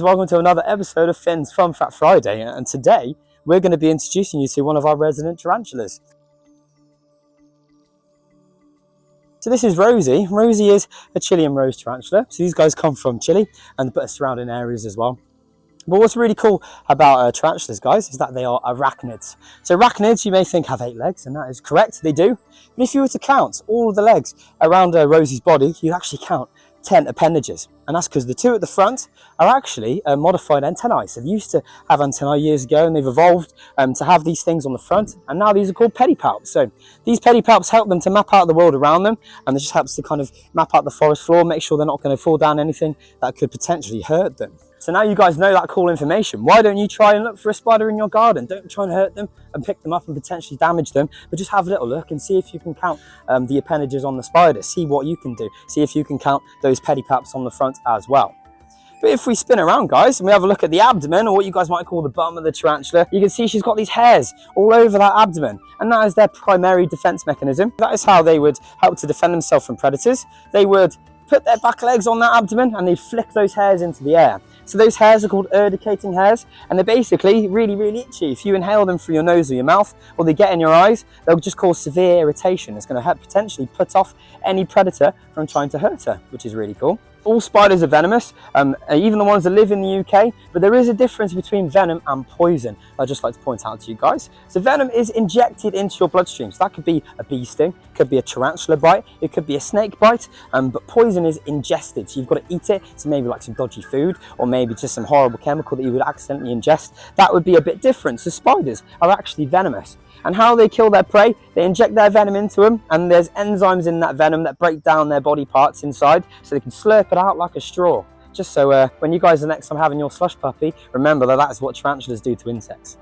Welcome to another episode of Finn's Fun Fact Friday, and today we're going to be introducing you to one of our resident tarantulas. So this is Rosie. Rosie is a Chilean rose tarantula. So these guys come from Chile and the surrounding areas as well. But what's really cool about tarantulas, guys, is that they are arachnids. So arachnids, you may think, have 8 legs, and that is correct, they do. But if you were to count all of the legs around Rosie's body, you'd actually count 10 appendages, and that's because the 2 at the front are actually modified antennae. So they used to have antennae years ago, and they've evolved to have these things on the front, and now these are called pedipalps. So these pedipalps help them to map out the world around them, and it just helps to kind of map out the forest floor, make sure they're not going to fall down anything that could potentially hurt them. So now you guys know that cool information. Why don't you try and look for a spider in your garden? Don't try and hurt them and pick them up and potentially damage them, but just have a little look and see if you can count the appendages on the spider. See what you can do. See if you can count those pedipalps on the front as well. But if we spin around, guys, and we have a look at the abdomen, or what you guys might call the bum of the tarantula, you can see she's got these hairs all over that abdomen, and that is their primary defense mechanism. That is how they would help to defend themselves from predators. They would put their back legs on that abdomen and they flick those hairs into the air. So those hairs are called urticating hairs, and they're basically really, really itchy. If you inhale them through your nose or your mouth, or they get in your eyes, they'll just cause severe irritation. It's going to help potentially put off any predator from trying to hurt her, which is really cool. All spiders are venomous, even the ones that live in the UK, but there is a difference between venom and poison. I'd just like to point out to you guys. So venom is injected into your bloodstream. So that could be a bee sting, could be a tarantula bite, it could be a snake bite, but poison is ingested. So you've got to eat it, so maybe like some dodgy food, or maybe just some horrible chemical that you would accidentally ingest. That would be a bit different. So spiders are actually venomous. And how they kill their prey, they inject their venom into them, and there's enzymes in that venom that break down their body parts inside, so they can slurp it out like a straw. Just so when you guys are next time having your slush puppy, remember that that's what tarantulas do to insects.